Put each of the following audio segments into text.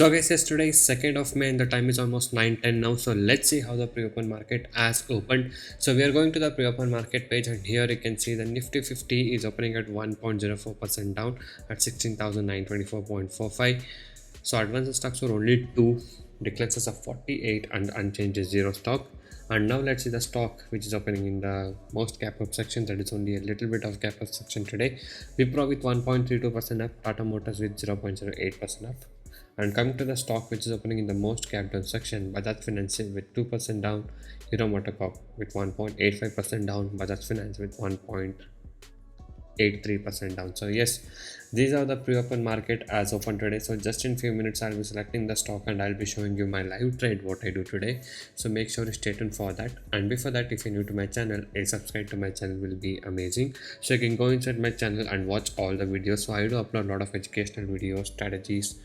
So guys, yes, today is 2nd of May and the time is almost 9:10 now. So let's see how the pre-open market has opened. So we are going to the pre-open market page, and here you can see the Nifty 50 is opening at 1.04% down at 16,924.45. So advanced stocks were only 2, declines of 48 and unchanged is 0 stock. And now let's see the stock which is opening in the most gap up section, that is only a little bit of gap up section today. Wipro with 1.32% up, Tata Motors with 0.08% up. And coming to the stock which is opening in the most gap down section, Bajaj Finance with 2% down, Hero MotoCorp with 1.85% down, Bajaj Finance with 1.83% down. So yes, these are the pre-open market as open today. So just in few minutes I'll be selecting the stock and I'll be showing you my live trade what I do today. So make sure to stay tuned for that. And before that, if you're new to my channel, a subscribe to my channel will be amazing. So you can go inside my channel and watch all the videos. So I do upload a lot of educational videos, strategies,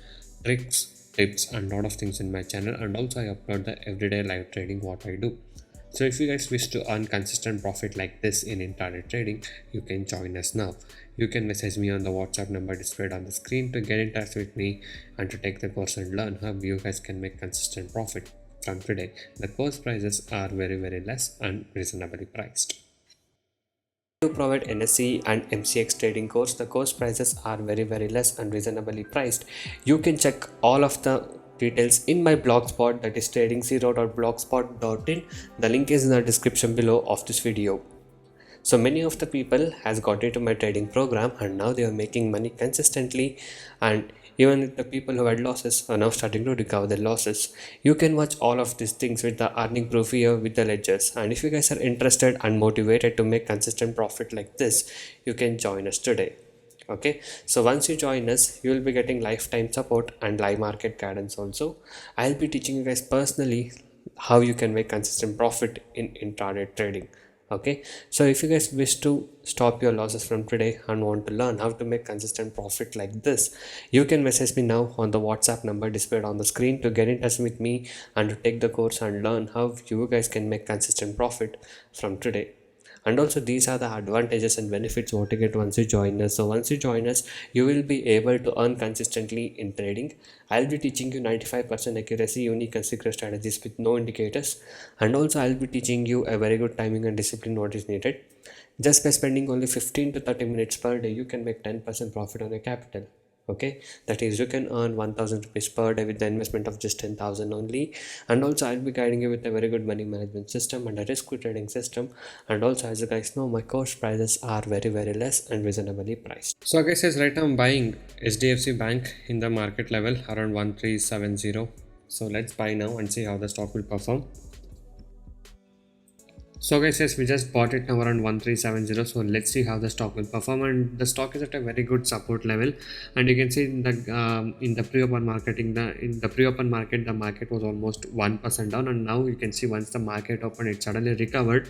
tricks, tips and lot of things in my channel, and also I upload the everyday live trading what I do. So if you guys wish to earn consistent profit like this in intraday trading, you can join us now. You can message me on the WhatsApp number displayed on the screen to get in touch with me and to take the course and learn how you guys can make consistent profit from today. The course prices are very less and reasonably priced. To provide NSE and MCX trading course, the course prices are very less and reasonably priced. You can check all of the details in my blogspot, that is trading0.blogspot.in. The link is in the description below of this video. So many of the people has got into my trading program and now they are making money consistently, and even the people who had losses are now starting to recover their losses. You can watch all of these things with the earning proof here with the ledgers, and if you guys are interested and motivated to make consistent profit like this, you can join us today. Okay, so once you join us, you will be getting lifetime support and live market guidance also. I'll be teaching you guys personally how you can make consistent profit in intraday trading. Okay, so if you guys wish to stop your losses from today and want to learn how to make consistent profit like this, you can message me now on the WhatsApp number displayed on the screen to get in touch with me and to take the course and learn how you guys can make consistent profit from today. And also these are the advantages and benefits what you get once you join us. So once you join us, you will be able to earn consistently in trading. I'll be teaching you 95% accuracy, unique and secret strategies with no indicators, and also I'll be teaching you a very good timing and discipline what is needed. Just by spending only 15 to 30 minutes per day, you can make 10% profit on your capital. Okay, that is, you can earn 1000 rupees per day with the investment of just 10,000 only. And also I'll be guiding you with a very good money management system and a risk trading system. And also, as you guys know, my course prices are very less and reasonably priced. So guys, yes, right now I'm buying HDFC Bank in the market level around 1370. So let's buy now and see how the stock will perform. So guys, yes, we just bought it now around 1370. So let's see how the stock will perform, and the stock is at a very good support level. And you can see in the pre-open market, in the pre-open market, the market was almost 1% down, and now you can see once the market opened, it suddenly recovered.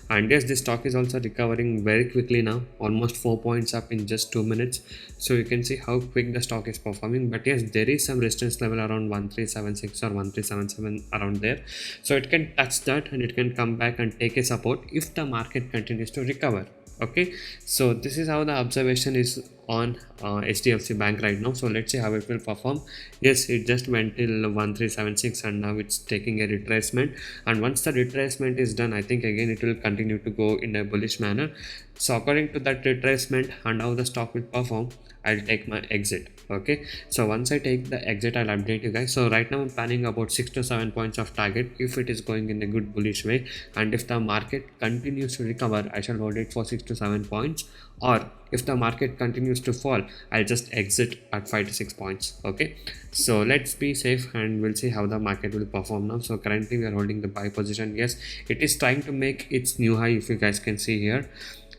And yes, this stock is also recovering very quickly now, almost 4 points up in just 2 minutes. So you can see how quick the stock is performing. But yes, there is some resistance level around 1376 or 1377 around there. So it can touch that and it can come back and take a support if the market continues to recover. Okay, so this is how the observation is on HDFC Bank right now. So let's see how it will perform. Yes, it just went till 1376 and now it's taking a retracement, and once the retracement is done, I think again it will continue to go in a bullish manner. So according to that retracement and how the stock will perform, I'll take my exit. Okay, so once I take the exit, I'll update you guys. So right now I'm planning about 6 to 7 points of target if it is going in a good bullish way, and if the market continues to recover, I shall hold it for 6 to 7 points, or if the market continues to fall, I'll just exit at 5 to 6 points. Okay, so let's be safe and we'll see how the market will perform now. So currently we are holding the buy position. Yes, it is trying to make its new high, if you guys can see here.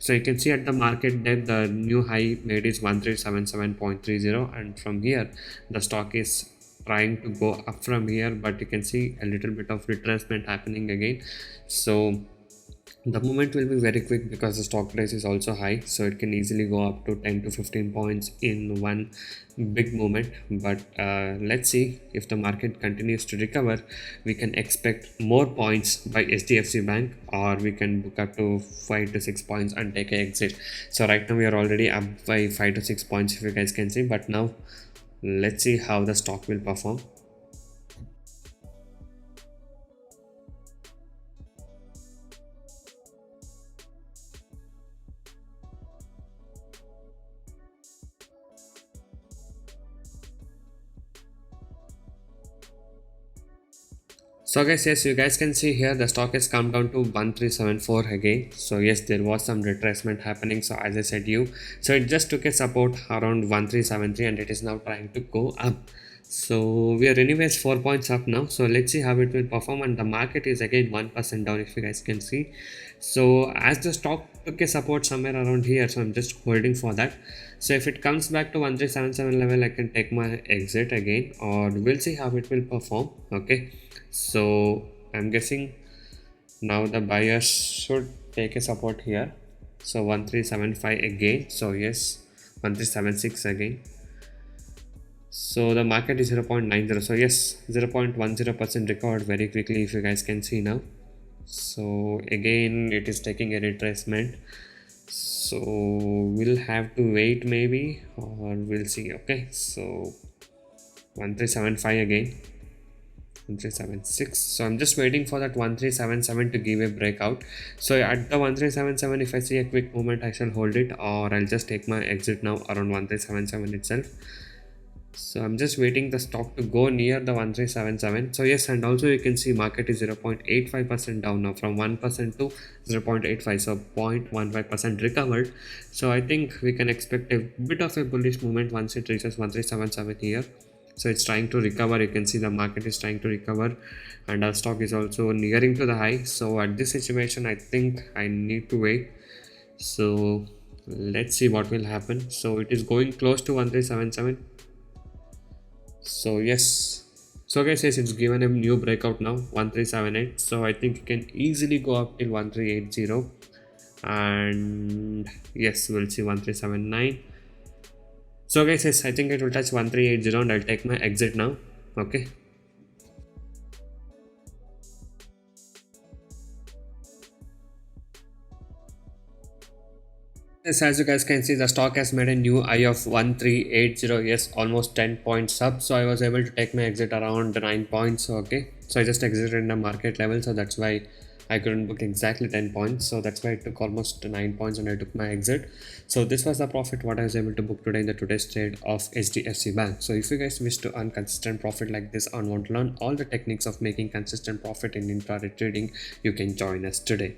So you can see at the market depth, the new high made is 1377.30, and from here the stock is trying to go up from here, but you can see a little bit of retracement happening again. So the movement will be very quick because the stock price is also high, so it can easily go up to 10 to 15 points in one big movement. But let's see, if the market continues to recover, we can expect more points by HDFC Bank, or we can book up to 5 to 6 points and take an exit. So right now we are already up by 5 to 6 points, if you guys can see, but now Let's see how the stock will perform. So guys, yes, you guys can see here the stock has come down to 1374 again. So yes, there was some retracement happening. So as I said you, so it just took a support around 1373 and it is now trying to go up. So we are anyways 4 points up now. So let's see how it will perform, and the market is again 1% down if you guys can see. So as the stock took a support somewhere around here, so I'm just holding for that. So if it comes back to 1377 level, I can take my exit again, or we'll see how it will perform. Okay, so I'm guessing now the buyers should take a support here. So 1375 again. So yes, 1376 again. So the market is 0.90. So yes, 0.10% recovered very quickly if you guys can see now. So again it is taking a retracement. So we'll have to wait maybe, or we'll see. Okay, so 1375 again. 1376. So I'm just waiting for that 1377 to give a breakout. So at the 1377, if I see a quick movement, I shall hold it, or I'll just take my exit now around 1377 itself. So I'm just waiting the stock to go near the 1377. So yes, and also you can see market is 0.85% down now, from 1% to 0.85, so 0.15% recovered. So I think we can expect a bit of a bullish movement once it reaches 1377 here. So it's trying to recover. You can see the market is trying to recover, and our stock is also nearing to the high. So at this situation, I think I need to wait. So let's see what will happen. So it is going close to 1377. So yes, so guys, yes, it's given a new breakout now, 1378. So I think it can easily go up till 1380, and yes, we'll see 1379. So guys, yes, I think it will touch 1380 and I'll take my exit now. Okay. Yes, as you guys can see, the stock has made a new high of 1380. Yes, almost 10 points up. So I was able to take my exit around 9 points. Okay, so I just exited in the market level, so that's why I couldn't book exactly 10 points. So that's why it took almost 9 points and I took my exit. So this was the profit what I was able to book today in the today's trade of HDFC Bank. So if you guys wish to earn consistent profit like this and want to learn all the techniques of making consistent profit in intraday trading, you can join us today.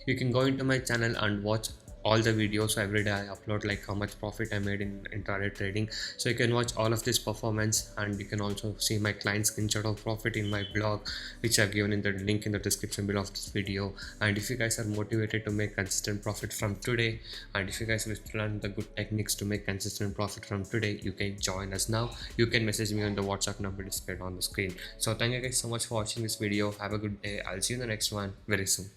You can go into my channel and watch all the videos. So every day I upload like how much profit I made in intraday trading, so you can watch all of this performance, and you can also see my client screenshot of profit in my blog, which I've given in the link in the description below of this video. And if you guys are motivated to make consistent profit from today, and if you guys wish to learn the good techniques to make consistent profit from today, you can join us now. You can message me on the WhatsApp number displayed on the screen. So thank you guys so much for watching this video. Have a good day. I'll see you in the next one very soon.